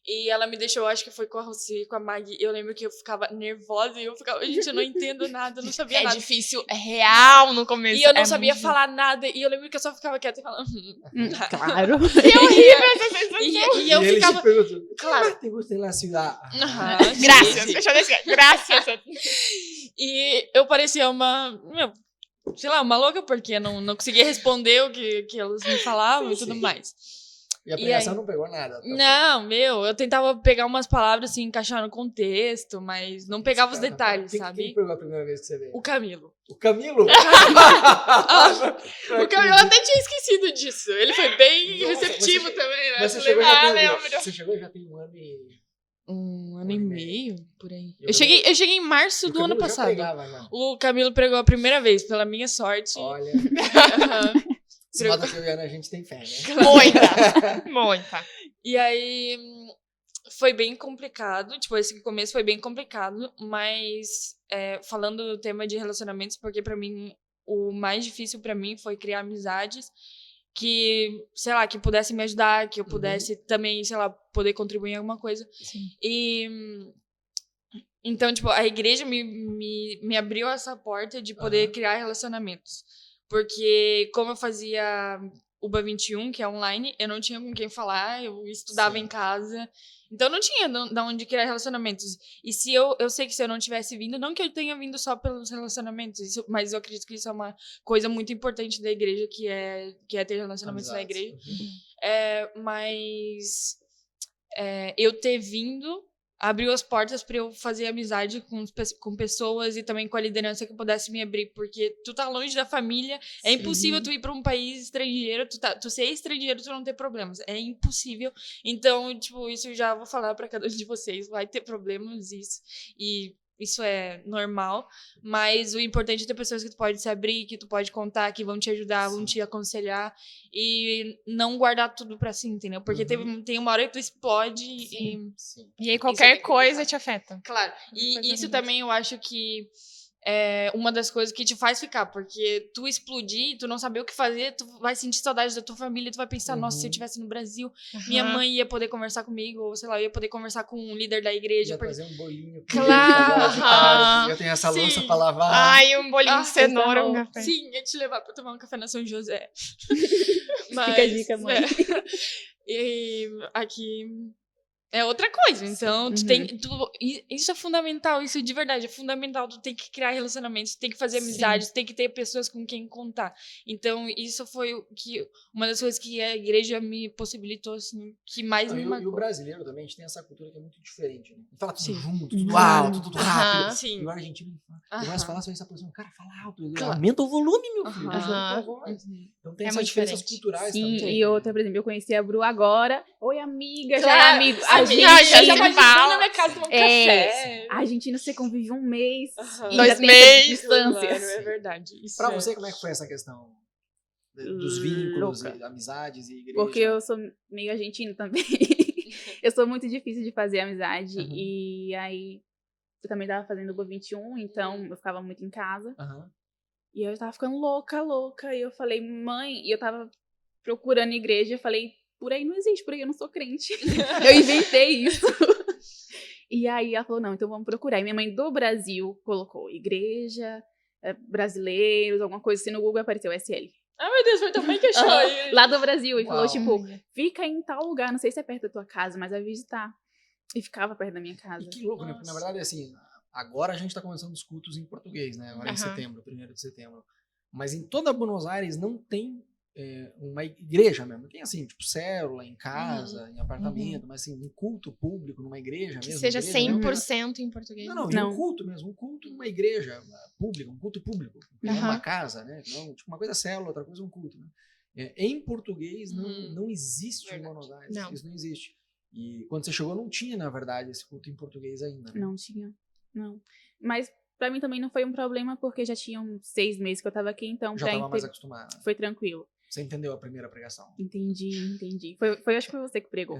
E ela me deixou, acho que foi com a Rossi, com a Maggie. Eu lembro que eu ficava nervosa e eu ficava, gente, eu não entendo nada, eu não sabia É nada. difícil, é real no começo. E eu não é sabia muito falar nada. E eu lembro que eu só ficava quieta e falava. Claro. Que horrível essa sensação. E eu ele ficava. te perguntou, Claro. tem gosto na cidade? Aham, Graças, sim. deixa eu descer. Graças. E eu parecia sei lá, uma louca, porque eu não conseguia responder o que elas me falavam e tudo Sim. mais. E a pregação não pegou nada. Tá? Não, eu tentava pegar umas palavras assim, encaixar no contexto, mas não pegava os detalhes, Quem sabe? pegou a primeira vez que você veio? O Camilo. O Camilo? O Camilo até tinha esquecido disso. Ele foi bem Nossa, receptivo você- também, né? Mas você Eu chegou, falei, já lembro. você chegou e já tem 1 ano e... 1 ano e meio, por aí. Eu Eu cheguei em março o do ano Camilo já passado. pregava, já. O Camilo pregou a primeira vez, pela minha sorte. Olha, Aham. se nota que eu e a Ana, a gente tem fé, né? Muita. Muita. E aí foi bem complicado, tipo, esse começo foi bem complicado, mas falando do tema de relacionamentos, porque pra mim o mais difícil pra mim foi criar amizades que, sei lá, que pudesse me ajudar, que eu pudesse também, sei lá, poder contribuir em alguma coisa. Sim. E então, tipo, a igreja me abriu essa porta de poder criar relacionamentos. Porque como eu fazia UBA 21, que é online, eu não tinha com quem falar, eu estudava em casa. Então não tinha de onde criar relacionamentos. E se eu sei que se eu não tivesse vindo, não que eu tenha vindo só pelos relacionamentos, mas eu acredito que isso é uma coisa muito importante da igreja, que é ter relacionamentos na igreja. Mas eu ter vindo abriu as portas para eu fazer amizade com pessoas e também com a liderança que pudesse me abrir, porque tu tá longe da família, é impossível tu ir para um país estrangeiro, tu ser estrangeiro, tu não ter problemas, é impossível. Então, tipo, isso eu já vou falar para cada um de vocês, vai ter problemas, e isso é normal, mas o importante é ter pessoas que tu pode se abrir, que tu pode contar, que vão te ajudar, vão te aconselhar, e não guardar tudo pra si, entendeu? Porque tem uma hora que tu explode E aí qualquer coisa te afeta. Claro, e isso também eu acho que é uma das coisas que te faz ficar, porque tu explodir, tu não saber o que fazer, tu vai sentir saudade da tua família, tu vai pensar, nossa, se eu estivesse no Brasil, minha mãe ia poder conversar comigo, ou sei lá, eu ia poder conversar com um líder da igreja. Ia fazer um bolinho. Claro! Eu tenho essa louça pra lavar. Ai, um bolinho de cenoura, um café. Sim, ia te levar pra tomar um café na São José. Mas, fica a dica, mãe. E aqui é outra coisa, então isso é fundamental, isso de verdade é fundamental, tu tem que criar relacionamentos, tu tem que fazer amizades, tu tem que ter pessoas com quem contar. Então isso foi uma das coisas que a igreja me possibilitou, assim, que mais me marcou. E o brasileiro também, a gente tem essa cultura que é muito diferente, né? Fala tudo junto, tudo alto, tudo rápido. Sim. E o argentino começa a falar sobre essa pessoa, cara, fala alto, aumenta o volume, meu filho. Então tem essas diferenças culturais também. Sim, e outra, por exemplo, eu conheci a Bru agora. Oi, amiga, Claro, já é amigo. a gente já pode ir na minha casa tomar um café. A Argentina, você convive um mês. E 2 ainda tem meses. distância. Claro, é verdade. Pra você, como é que foi essa questão dos vínculos, e amizades e igreja? Porque eu sou meio argentina também. Eu sou muito difícil de fazer amizade. E aí, eu também tava fazendo UBA 21, então eu ficava muito em casa. E eu tava ficando louca. E eu falei, mãe... E eu tava procurando igreja. Eu falei, por aí não existe, por aí eu não sou crente. Eu inventei isso. E aí ela falou, não, então vamos procurar. E minha mãe do Brasil colocou igreja, brasileiros, alguma coisa assim no Google, apareceu SL. Ah, meu Deus, foi também que achou. Lá do Brasil. E falou, tipo, fica em tal lugar, não sei se é perto da tua casa, mas vai visitar. E ficava perto da minha casa. E que louco, né? Porque, na verdade, assim, agora a gente tá começando os cultos em português, né? Agora em setembro, 1º de setembro. Mas em toda Buenos Aires não tem uma igreja mesmo. Tem assim, tipo, célula, em casa, em apartamento, mas assim, um culto público numa igreja Que mesmo. seja igreja, 100% em português. Não, um culto mesmo, um culto numa igreja pública, um culto público. Não uma casa, né? Não, tipo, uma coisa é célula, outra coisa é um culto, né? Em português não existe em Buenos Aires. Não. Isso não existe. E quando você chegou, não tinha, na verdade, esse culto em português ainda. Né? Não tinha, não. Mas pra mim também não foi um problema, porque já tinham 6 meses que eu tava aqui, então já tava mais acostumada. Foi tranquilo. Você entendeu a primeira pregação? Entendi. Acho que foi você que pregou.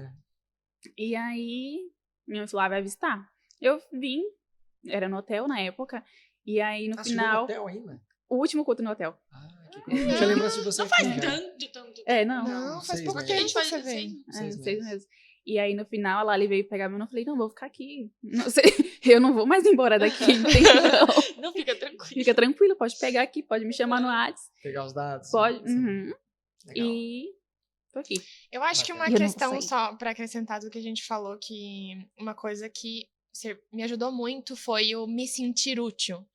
E aí, minha mãe falou, vai visitar. Eu vim, era no hotel na época, e aí no final... No hotel ainda? O último culto no hotel. Que coisa. Não tinha lembrança de você não aqui, faz tanto. Não, faz pouco tempo que você veio. 6 meses. E aí, no final, a Lali veio pegar meu, eu falei, não, vou ficar aqui. Não sei, eu não vou mais embora daqui, entendeu? Não, fica tranquilo. Fica tranquilo, pode pegar aqui, pode me chamar no WhatsApp. Pegar os dados. Pode. E tô aqui. Eu acho que uma questão só pra acrescentar do que a gente falou, que uma coisa que me ajudou muito foi o me sentir útil,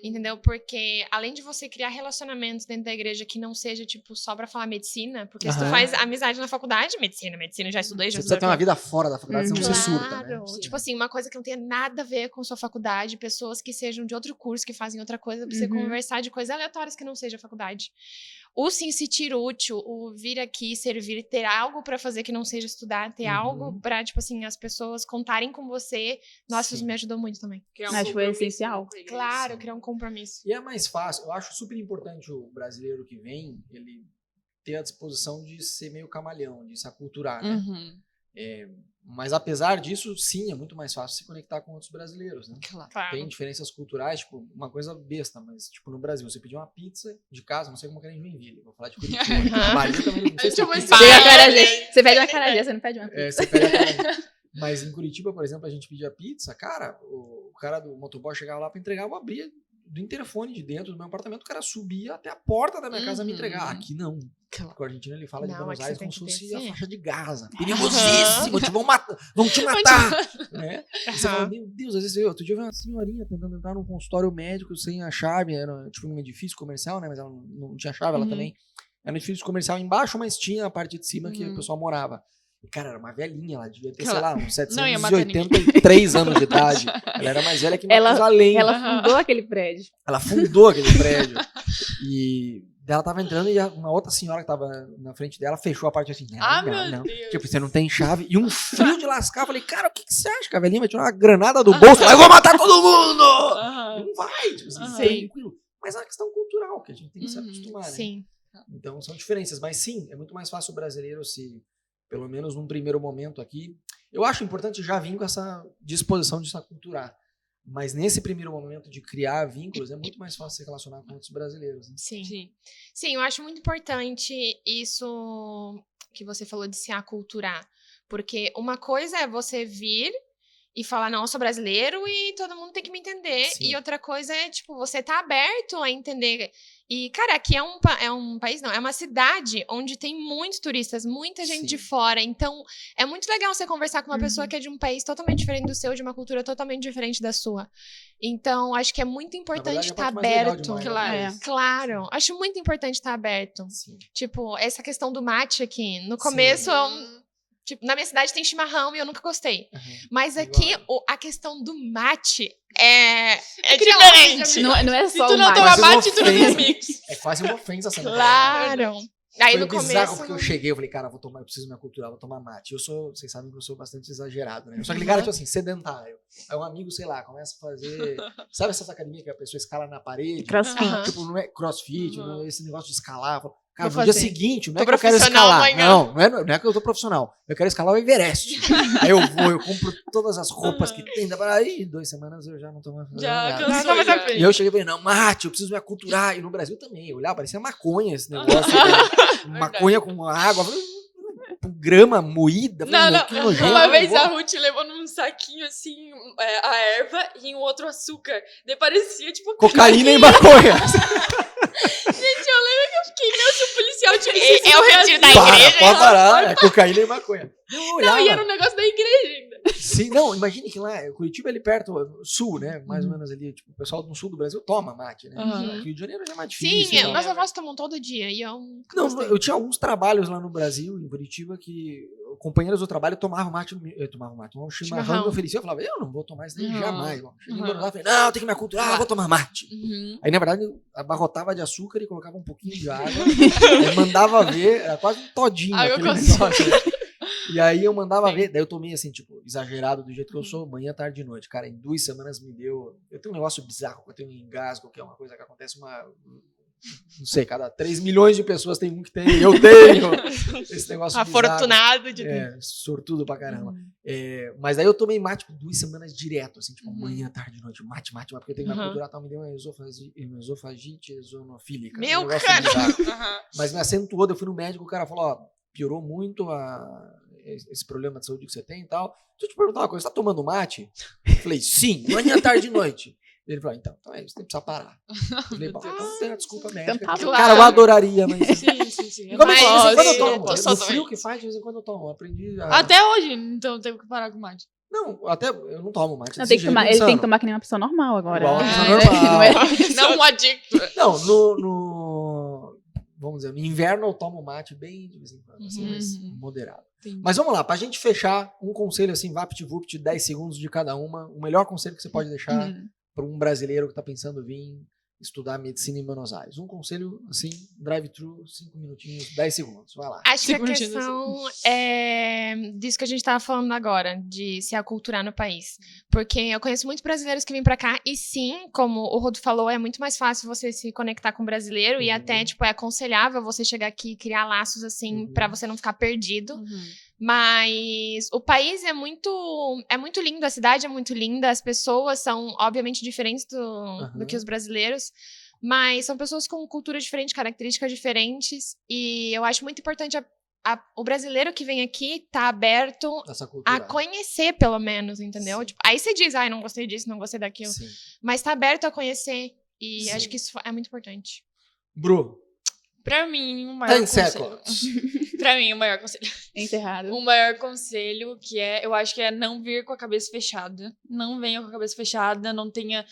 entendeu? Porque além de você criar relacionamentos dentro da igreja que não seja, tipo, só pra falar medicina, porque se tu faz amizade na faculdade, medicina, já estudei, Você precisa ter uma vida fora da faculdade, senão você surta, né? Tipo assim, uma coisa que não tenha nada a ver com sua faculdade, pessoas que sejam de outro curso, que fazem outra coisa, pra você conversar de coisas aleatórias que não seja a faculdade. O se sentir útil, o vir aqui, servir, ter algo pra fazer que não seja estudar, ter algo pra, tipo assim, as pessoas contarem com você. Nossa, isso me ajudou muito também. Acho que foi essencial. Claro, criar um compromisso. E é mais fácil. Eu acho super importante o brasileiro que vem, ele ter a disposição de ser meio camaleão, de se aculturar, né? Mas apesar disso, sim, é muito mais fácil se conectar com outros brasileiros, né? Claro. Tem diferenças culturais, tipo, uma coisa besta, mas tipo, no Brasil, você pedir uma pizza de casa, não sei como é que é em Joinville, vou falar de Curitiba. Bahia também, não sei se tem pizza. Você pede uma acarajé, você não pede uma pizza. Você pede acarajé. Mas em Curitiba, por exemplo, a gente pedia pizza, cara, o cara do motoboy chegava lá pra entregar, eu abria do interfone de dentro do meu apartamento, o cara subia até a porta da minha casa me entregar. Aqui não. Porque o argentino ele fala de Buenos Aires como se fosse a faixa de Gaza. Perigosíssimo, vão te matar. Né? E você fala, meu Deus, às vezes outro dia eu vi uma senhorinha tentando entrar num consultório médico sem a chave, era tipo num edifício comercial, né? Mas ela não tinha chave, ela também. Era um edifício comercial embaixo, mas tinha a parte de cima que o pessoal morava. E, cara, era uma velhinha, ela devia ter, sei lá, uns 783 anos de idade. Ela era mais velha que Matusalém. Ela fundou aquele prédio. Ela fundou aquele prédio. E ela tava entrando e uma outra senhora que tava na frente dela fechou a parte assim. Não. Tipo, você não tem chave. E um frio de lascar. Eu falei, cara, o que você acha? Que a velhinha vai tirar uma granada do bolso. Eu vou matar todo mundo! Não vai, tipo assim, tranquilo. Mas é uma questão cultural que a gente tem que se acostumar, né? Sim. Então são diferenças. Mas sim, é muito mais fácil o brasileiro se, pelo menos num primeiro momento aqui. Eu acho importante já vir com essa disposição de se aculturar. Mas nesse primeiro momento de criar vínculos, é muito mais fácil se relacionar com outros brasileiros. Né? Sim, eu acho muito importante isso que você falou de se aculturar. Porque uma coisa é você vir e falar, não, eu sou brasileiro e todo mundo tem que me entender. Sim. E outra coisa é, tipo, você tá aberto a entender. E, cara, aqui é um país, não, é uma cidade onde tem muitos turistas, muita gente de fora. Então, é muito legal você conversar com uma pessoa que é de um país totalmente diferente do seu, de uma cultura totalmente diferente da sua. Então, acho que é muito importante estar aberto. Claro. Acho muito importante estar aberto. Sim. Tipo, essa questão do mate aqui, no começo... Tipo, na minha cidade tem chimarrão e eu nunca gostei. Mas aqui, a questão do mate é diferente. Não é só se tu não toma mate, tu não tem amigos. É quase uma ofensa essa Claro. Aí no bizarro começo... porque eu cheguei, eu falei, cara, eu preciso me aculturar, vou tomar mate. Vocês sabem que eu sou bastante exagerado, né? Eu sou aquele cara, tipo assim, sedentário. Aí um amigo, sei lá, começa a fazer... Sabe essas academias que a pessoa escala na parede? Crossfit. Tipo, não é crossfit, não é esse negócio de escalar. Cara, no dia seguinte, não é que eu quero escalar. Amanhã. Não é que eu tô profissional. Eu quero escalar o Everest. Aí eu compro todas as roupas que tem. Aí, 2 semanas eu já não tô mais fazendo nada. E eu cheguei e falei, não, mate, eu preciso me aculturar. E no Brasil também. Eu olhava, parecia maconha esse negócio. Maconha com água. Grama moída. Uma vez a Ruth levou num saquinho assim, a erva e em outro açúcar. Daí parecia tipo cocaína e maconha. Gente, eu lembro que eu fiquei, se o policial tivesse... É o retiro da igreja. Pode parar, é cocaína e maconha. Não, e era um negócio da igreja ainda. Sim, não, imagine que lá, Curitiba é ali perto, sul, né? Mais ou menos ali, tipo, o pessoal do sul do Brasil toma mate, né? Rio de Janeiro já é mais difícil. Sim, meus avós tomam todo dia e eu não, eu tinha alguns trabalhos lá no Brasil, em Curitiba, que companheiros do trabalho tomavam um chimarrão, me oferecia, eu falava, eu não vou tomar isso daí jamais. Cheguei lá e falei, não, tem que me aculturar, vou tomar mate. Aí, na verdade, abarrotava de açúcar e colocava um pouquinho de água, aí mandava ver, era quase um todinho aquele negócio. E aí eu mandava ver, daí eu tomei assim, tipo, exagerado do jeito que eu sou, manhã, tarde e noite. Cara, em 2 semanas me deu... Eu tenho um negócio bizarro, eu tenho um engasgo, que é uma coisa que acontece não sei, cada 3 milhões de pessoas tem um que tem, eu tenho esse negócio afortunado de sortudo pra caramba. Mas aí eu tomei mate por 2 semanas direto, assim, tipo, manhã, tarde e noite, mate, porque eu tenho que me aculturar, tal, me deu uma esofagite exonofílica. Meu, cara! Mas me acentuou, eu fui no médico, o cara falou, ó, piorou muito esse problema de saúde que você tem e tal. Deixa eu te perguntar uma coisa, você tá tomando mate? Eu falei, sim, manhã, tarde e noite. Ele falou, então é isso, tem que precisar parar. Eu falei, bom, então tem a desculpa médica. Cara, eu adoraria, mas... Sim. Quando eu tomo, no frio que faz, de vez em quando eu tomo. Eu aprendi Até hoje, então, teve que parar com mate. Não, até eu não tomo mate. Não, ele tem que tomar que nem uma pessoa normal agora. Igual uma pessoa normal. Não um adicto. Não, vamos dizer, no inverno eu tomo mate bem de vez em quando, assim, mais moderado. Entendi. Mas vamos lá, pra gente fechar, um conselho assim, vapt-vupt, 10 segundos de cada uma, o melhor conselho que você pode deixar para um brasileiro que tá pensando vir estudar medicina em Buenos Aires. Um conselho, assim, drive-thru, 5 minutinhos, 10 segundos, vai lá. Acho que a questão é disso que a gente tava falando agora, de se aculturar no país. Porque eu conheço muitos brasileiros que vêm pra cá e sim, como o Rodo falou, é muito mais fácil você se conectar com o brasileiro e até, tipo, é aconselhável você chegar aqui e criar laços, assim, pra você não ficar perdido. Mas o país é muito lindo, a cidade é muito linda, as pessoas são, obviamente, diferentes do que os brasileiros, mas são pessoas com cultura diferente, características diferentes, e eu acho muito importante o brasileiro que vem aqui tá aberto a conhecer, pelo menos, entendeu? Tipo, aí você diz, não gostei disso, não gostei daquilo, Sim. mas tá aberto a conhecer, e Sim. acho que isso é muito importante. Bru. Pra mim, o maior conselho. Pra mim, o maior conselho. Enterrado. O maior conselho eu acho que é não vir com a cabeça fechada. Não venha com a cabeça fechada, não tenha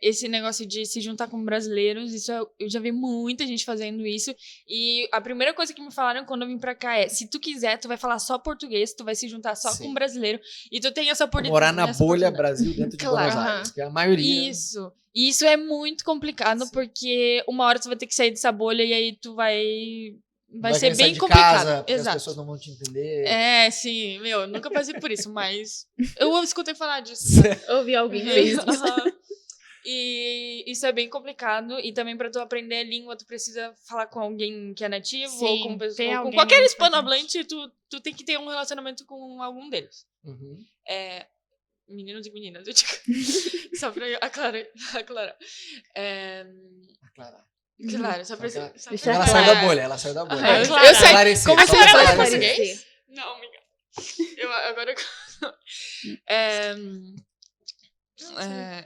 esse negócio de se juntar com brasileiros. Isso eu já vi muita gente fazendo isso. E a primeira coisa que me falaram quando eu vim pra cá se tu quiser, tu vai falar só português, tu vai se juntar só com brasileiro. E tu tem essa oportunidade. Morar na bolha Brasil dentro de Buenos Aires, que é a maioria. Isso. E isso é muito complicado, porque uma hora tu vai ter que sair dessa bolha e aí tu vai ser bem complicado. Casa, porque exato. As pessoas não vão te entender. Sim, eu nunca passei por isso, mas eu escutei falar disso. Ouvi alguém fez isso. E isso é bem complicado. E também pra tu aprender a língua, tu precisa falar com alguém que é nativo, Sim, ou com com qualquer hispanohablante, tu tem que ter um relacionamento com algum deles. Meninos e meninas, eu digo. Só pra aclarar. Aclarar. Claro, só pra... Ela saiu da bolha, ela saiu da bolha. Eu saí. Começou a falar português? Não, amiga. Agora...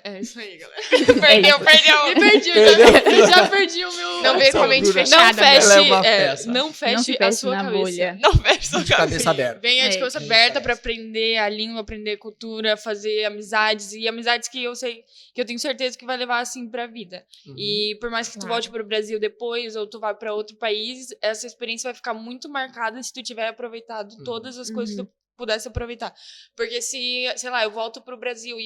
É isso aí, galera. Perdeu. Me perdi. Eu já perdi o meu... Não veio com a mente fechada. Não feche a sua cabeça. Bolha. Não feche a sua cabeça aberta. Venha de cabeça aberta pra aprender a língua, aprender a cultura, fazer amizades. E amizades que eu sei, que eu tenho certeza que vai levar, assim, pra vida. E por mais que tu volte pro Brasil depois, ou tu vá pra outro país, essa experiência vai ficar muito marcada se tu tiver aproveitado todas as coisas que tu pudesse aproveitar. Porque se, sei lá, eu volto pro Brasil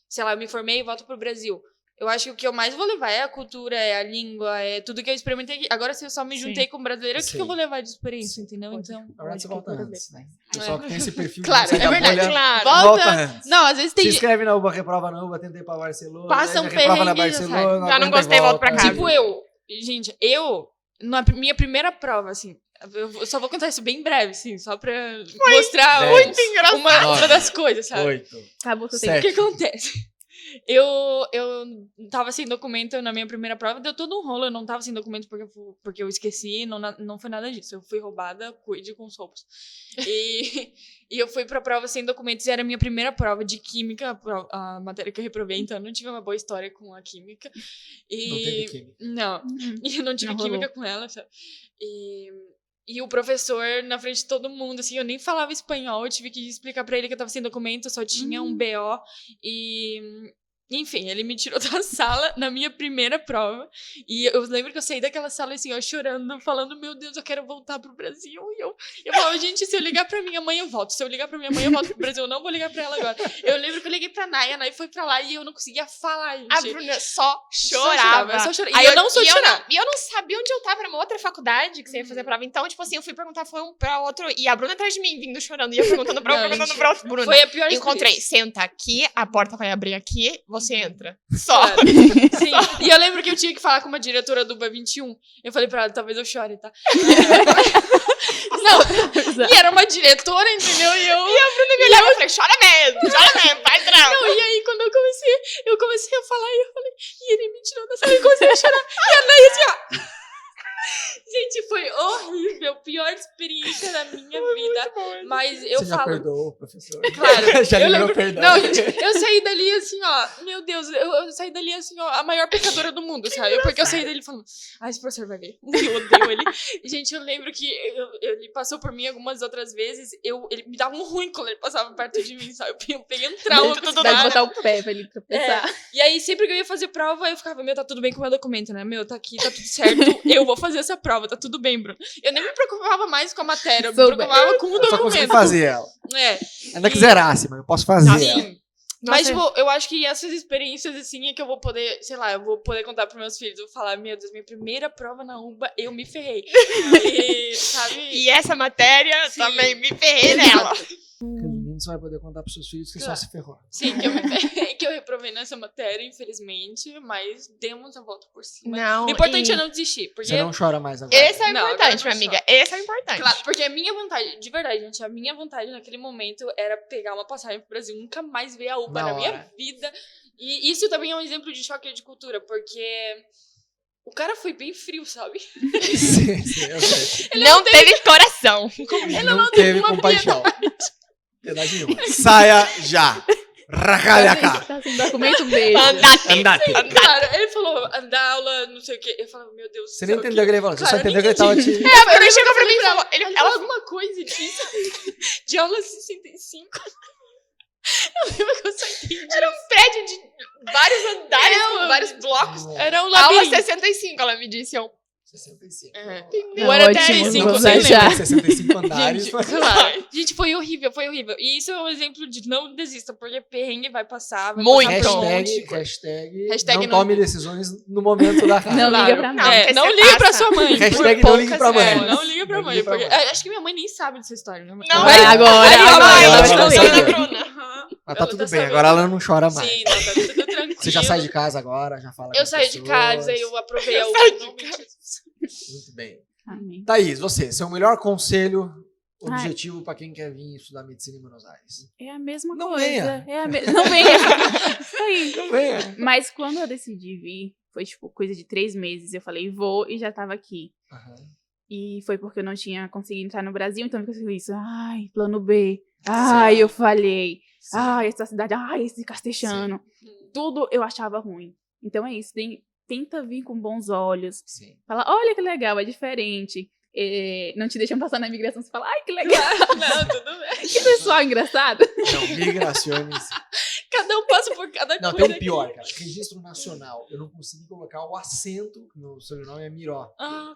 sei lá, eu me formei e volto pro Brasil. Eu acho que o que eu mais vou levar é a cultura, é a língua, é tudo que eu experimentei aqui. Agora, se eu só me juntei com brasileiro, o que eu vou levar de experiência, entendeu? Então... Na verdade, você volta antes, né? O pessoal que tem esse perfil... Claro, é verdade, claro. Volta antes. Não, às vezes tem... Se inscreve na UBA, reprova na UBA, tentei pra Barcelona. Passa um reprova na perrengue, Barcelona. Já não gostei, volto pra casa. Tipo gente, na minha primeira prova, assim, eu só vou contar isso bem breve, assim, só pra mostrar muito engraçado. uma das coisas, sabe? 8. Acabou tudo. O que acontece? Eu tava sem documento na minha primeira prova, deu todo um rolo, eu não tava sem documento porque eu esqueci, não foi nada disso, eu fui roubada, cuide com os roubos. E eu fui pra prova sem documentos e era a minha primeira prova de química, a matéria que eu reprovei, então eu não tive uma boa história com a química. Não teve química? Não, e eu não tive química com ela, sabe? E o professor, na frente de todo mundo, assim, eu nem falava espanhol, eu tive que explicar pra ele que eu tava sem documento, eu só tinha um BO, enfim, ele me tirou da sala na minha primeira prova, e eu lembro que eu saí daquela sala, assim, ó, chorando, falando, meu Deus, eu quero voltar pro Brasil, e eu falava, gente, se eu ligar pra minha mãe, eu volto, se eu ligar pra minha mãe, eu volto pro Brasil, eu não vou ligar pra ela agora. Eu lembro que eu liguei pra Naya, a Naya foi pra lá, e eu não conseguia falar, gente. A Bruna só chorava. Eu só chorava. E eu não sou de chorar. E eu não sabia onde eu tava, era uma outra faculdade que você ia fazer a prova. Então, tipo assim, eu fui perguntar, foi um pra outro, e a Bruna atrás de mim, vindo chorando, e eu perguntando pra perguntando pra outro. Bruna, foi a pior encontrei, senta aqui, a porta vai abrir aqui, você entra. Só. Claro. Sim. E eu lembro que eu tinha que falar com uma diretora do UBA 21. Eu falei pra ela, talvez eu chore, tá? Não. E era uma diretora, entendeu? E a Bruna me olhava e falei, chora mesmo, vai tranquilo. Não, e aí quando eu comecei a falar, e eu falei, e ele me tirou da sala e comecei a chorar. E a Naya assim, ó. Gente, foi horrível, pior experiência da minha vida. Mas eu Você falo. Já perdoou o professor? Claro. Já liberou perdão. Não, gente, eu saí dali assim, ó. Meu Deus, eu saí dali assim, ó, a maior pecadora do mundo, sabe? Porque eu saí dali falando, esse professor vai ver. Eu odeio ele. Gente, eu lembro que ele passou por mim algumas outras vezes. Ele me dava um ruim quando ele passava perto de mim, sabe? Eu peguei um trauma. Dá de botar o pé pra ele tropeçar. E aí, sempre que eu ia fazer prova, eu ficava, tá tudo bem com o meu documento, né? Tá aqui, tá tudo certo. Eu vou fazer essa prova, tá tudo bem, Bruno. Eu nem me preocupava mais com a matéria, eu me preocupava com o documento. Eu só consegui fazer ela. Ainda que zerasse, mas eu posso fazer ela. Mas, tipo, eu acho que essas experiências, assim, é que eu vou poder, sei lá, eu vou poder contar pros meus filhos. Eu vou falar, meu Deus, minha primeira prova na UBA, eu me ferrei. Sabe? E essa matéria também me ferrei nela. Resumindo, você vai poder contar pros seus filhos que só se ferrou. Sim, que eu reprovei nessa matéria, infelizmente, mas demos a volta por cima. Não, o importante é não desistir. Porque Você não chora mais agora. Esse é o Não, agora importante, eu minha não amiga. Esse é o importante. Claro, porque a minha vontade, de verdade, gente, a minha vontade naquele momento era pegar uma passagem pro Brasil, nunca mais ver a UPA na minha vida. E isso também é um exemplo de choque de cultura, porque o cara foi bem frio, sabe? Sim, eu sei. Ele não teve coração. Ele não teve uma compaixão. Piedade nenhuma. Saia já. Racalhaca. Tá sem documento mesmo. Andate. Cara, ele falou, dar aula, não sei o quê. Eu falava, meu Deus do Você céu. nem entendeu o que ele falou. Você só Cara, entendeu que ele tava te... É, porque ele chegou pra mim e falou... Ela falou alguma coisa disso. De aula 65. Eu lembro que eu só entendi. Era um prédio de vários andares, com vários blocos. Era um Aula labirinto. 65, ela me disse. Eu, 65. Ou era Ótimo, 35, vamos você achar. lembra? 65 andares. Gente, claro. Gente, foi horrível, foi horrível. E isso é um exemplo de não desista, porque perrengue vai passar. Vai Muito. passar por um monte de Hashtag não tome decisões no momento da raiva. Não liga Claro. pra mim. Não, porque Não você liga pra passa sua mãe. Hashtag por não ligue pra poucas mãe. horas. Não liga pra Não mãe. liga pra Porque, mãe. acho que minha mãe nem sabe dessa história. Né? Não, Vai agora, Ela agora. vai, ela ela vai vai saber. saber. Bruna. Mas tá Ela tudo tá bem, sabendo. agora ela não chora mais. Sim, não, tá tudo tranquilo. Você já sai de casa agora, já fala com Eu as saí de pessoas. casa e eu aprovei a saí de UPA. Muito bem. Amém. Thaís, você, seu melhor conselho, objetivo pra quem quer vir estudar medicina em Buenos Aires? É a mesma Não coisa. venha. Não venha. Isso aí. Não venha. Mas quando eu decidi vir, foi tipo coisa de 3 meses. Eu falei, vou, e já tava aqui. E foi porque eu não tinha conseguido entrar no Brasil, então eu fiquei isso. Ai, plano B. Ai, eu falhei. Ai, essa cidade. Ai, esse castelhano. Tudo eu achava ruim. Então é isso. Tenta vir com bons olhos. Sim. Fala, olha que legal, é diferente. Não te deixam passar na imigração, você fala, ai, que legal. Não, tudo bem. Que pessoal engraçado. Não, migrações. Cada um passa por cada Não, coisa. tem um pior, cara. Registro nacional. Eu não consegui colocar o acento. No sobrenome é Miró.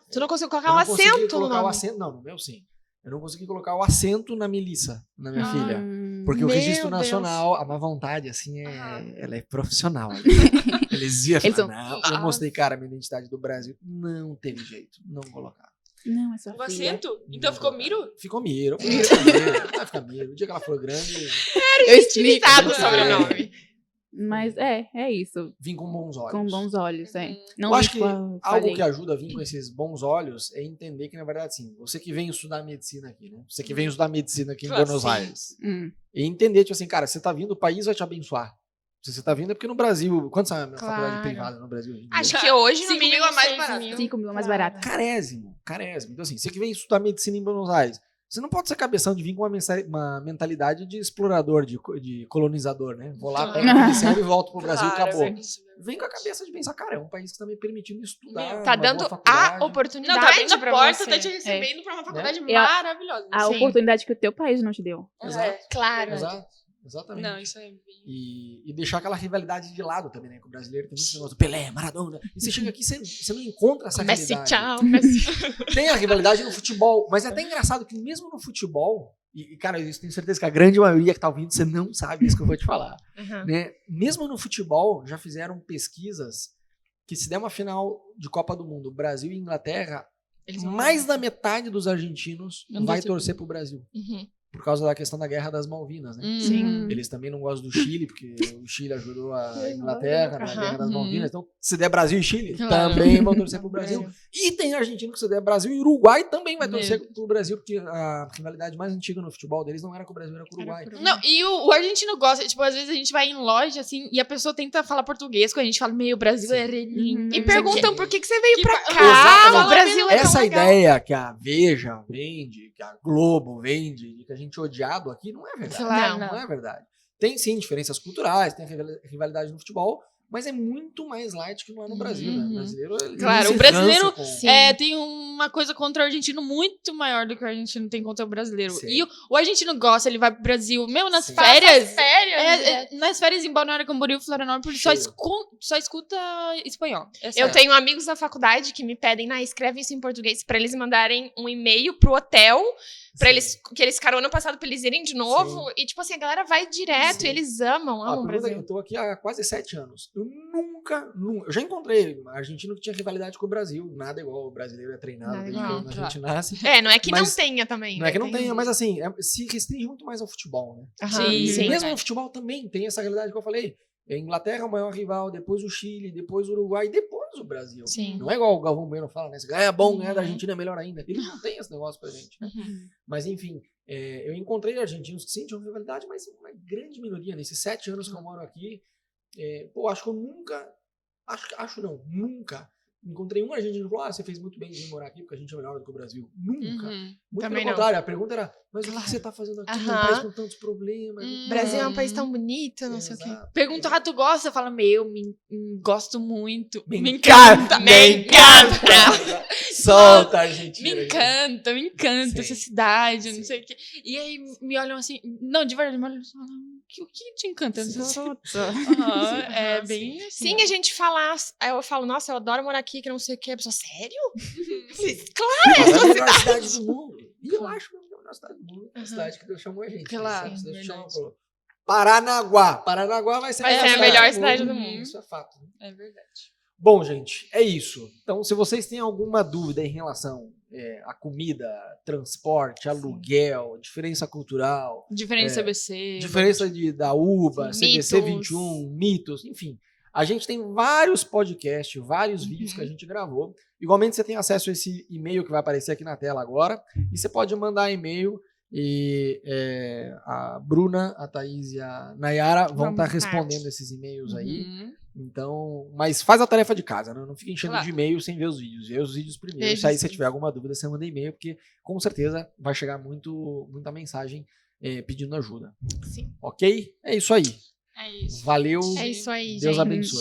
Tu não conseguiu colocar Eu um não consegui acento no colocar o nome. acento. Não, no meu sim. Eu não consegui colocar o acento na Melissa, na minha filha. Porque o Meu registro Deus. nacional, a má vontade, assim, ela é profissional. Eles iam Eles falar, não. Eu mostrei, cara, a minha identidade do Brasil. Não teve jeito. Não colocar. Não, é só O filha. acento? Então ficou Miro? Ficou Miro. Vai ficar Miro. O dia que ela for grande, Eu explico. Limitado o sobrenome. Mas é isso. vim com bons olhos. Com bons olhos, é. Não Eu acho vi que qual algo falei. que ajuda a vir com esses bons olhos é entender que, na verdade, assim, você que vem estudar medicina aqui, né? Você que vem estudar medicina aqui em Claro, Buenos sim. Aires. E E entender, tipo assim, cara, você tá vindo, o país vai te abençoar. Se você tá vindo é porque no Brasil... Quanto sai a Claro. faculdade privada no Brasil? hoje em dia? Acho que hoje, no 5 mil mínimo, é mais 6 barato. mil. 5 mil mais Claro. barato. Carésimo. Então, assim, você que vem estudar medicina em Buenos Aires, você não pode ser cabeção de vir com uma mentalidade de explorador, de colonizador, né? Vou lá, pego o que serve e volto pro Brasil e Claro, acabou. é isso mesmo. Vem com a cabeça de pensar, cara, é um país que tá me permitindo estudar. Tá uma dando boa faculdade. a oportunidade Não, tá abrindo a pra porta, você. tá te recebendo pra uma faculdade É a- maravilhosa. A Sim. oportunidade que o teu país não te deu. Exato. Claro. Exatamente. Não, isso é bem... E deixar aquela rivalidade de lado também, né? Com o brasileiro tem muito negócio do Pelé, Maradona. E você chega aqui, você não encontra essa Messi, rivalidade. tchau. Messi. Tem a rivalidade no futebol, mas é até engraçado que mesmo no futebol, e cara, eu tenho certeza que a grande maioria que tá ouvindo, você não sabe isso que eu vou te falar. Uhum. Né? Mesmo no futebol, já fizeram pesquisas que se der uma final de Copa do Mundo, Brasil e Inglaterra, Eles vão- mais da metade dos argentinos Não vai torce torcer pro Brasil. Uhum. Por causa da questão da Guerra das Malvinas, né? Sim. Eles também não gostam do Chile, porque o Chile ajudou a Inglaterra na Guerra das Uhum. Malvinas. Então, se der Brasil e Chile, Claro. também vão torcer pro Brasil. E tem argentino que se der Brasil e Uruguai também vai torcer pro Brasil, porque a rivalidade mais antiga no futebol deles não era com o Brasil, era com o Uruguai. Não, e o argentino gosta, tipo, às vezes a gente vai em loja, assim, e a pessoa tenta falar português, quando a gente fala, meu, o Brasil é lindo. E perguntam por que você veio Que pra ba- cá. Exatamente. O Brasil é tão Essa legal. ideia que a Veja vende, que a Globo vende, de que a gente é odiado aqui, não é verdade. Claro, não é verdade. Tem sim diferenças culturais, tem rivalidade no futebol, mas é muito mais light que não é no Brasil, né? O brasileiro, ele Claro, se o brasileiro rança com- Sim. tem uma coisa contra o argentino muito maior do que o argentino tem contra o brasileiro. Sim. E o argentino gosta, ele vai pro Brasil, mesmo nas Sim. férias. Férias. Nas férias em Balneário Camboriú, Florianópolis, Cheio. só escuta espanhol. É Eu sério. tenho amigos da faculdade que me pedem, escreve isso em português, pra eles mandarem um e-mail pro hotel Que eles ficaram ano passado pra eles irem de novo. Sim. E, tipo assim, a galera vai direto Sim. e eles amam o A pergunta é que Brasil. eu tô aqui há quase 7 anos. Eu nunca. Eu já encontrei argentino que tinha rivalidade com o Brasil. Nada igual. O brasileiro é treinado Nada desde igual, quando a gente nasce. Não é que Mas não tenha também. Não é que não Tem- tenha, mas assim, se restringe muito mais ao futebol, né? Aham, Sim, E sim. mesmo verdade. no futebol também tem essa realidade que eu falei. A Inglaterra é o maior rival, depois o Chile, depois o Uruguai, depois o Brasil. Sim. Não é igual o Galvão Bueno fala, né? Se ganhar é bom, ganhar da Uhum. Argentina é melhor ainda. Ele não tem esse negócio pra gente, né? Uhum. Mas enfim, eu encontrei argentinos que sim, tinham rivalidade, mas uma grande minoria. Nesses 7 anos que eu moro aqui, acho que eu nunca, nunca encontrei um argentino que falou, você fez muito bem de vir morar aqui, porque a gente é melhor do que o Brasil. Nunca. Uhum. Muito Também pelo não. contrário, a pergunta era, mas o que Claro. você tá fazendo aqui num Aham. país com tantos problemas? Hum. O Brasil é um país tão bonito, não sei o quê. Exato. Pergunta, tu gosta? Fala, gosto muito. Me Me encanta, encanta. me encanta. Solta, Argentina. Me encanta Sim. essa cidade, não Sim. sei o quê. E aí me olham assim, não, de verdade, me olham assim, o que te encanta? Aham, é bem assim. Sim, a gente fala. Aí eu falo, nossa, eu adoro morar aqui, que não sei o quê. A pessoa, sério? Claro! Mas é a melhor cidade do mundo. E eu acho que é a melhor cidade do mundo. É a Aham. cidade que Deus chamou a gente. Claro, Sabe? Se Deus verdade. chamou, falou, Paranaguá. Paranaguá vai ser Vai ser a melhor cidade do mundo. Isso é fato. É verdade. Bom, gente, é isso. Então, se vocês têm alguma dúvida em relação à comida, transporte, aluguel, diferença cultural, Diferença CBC. diferença da UBA, Sim, CBC mitos. 21, mitos, enfim. A gente tem vários podcasts, vários vídeos que a gente gravou. Igualmente, você tem acesso a esse e-mail que vai aparecer aqui na tela agora. E você pode mandar e-mail e a Bruna, a Thaís e a Nayara vão Vamos estar estar. respondendo esses e-mails aí. Uhum. Então, mas faz a tarefa de casa, né? Não fica enchendo Claro. de e-mail sem ver os vídeos. Vê os vídeos primeiro. Veja Se aí os você vídeos. tiver alguma dúvida, você manda e-mail, porque com certeza vai chegar muita mensagem pedindo ajuda. Sim. Ok? É isso aí. É isso. Valeu. É isso aí, Deus gente. abençoe.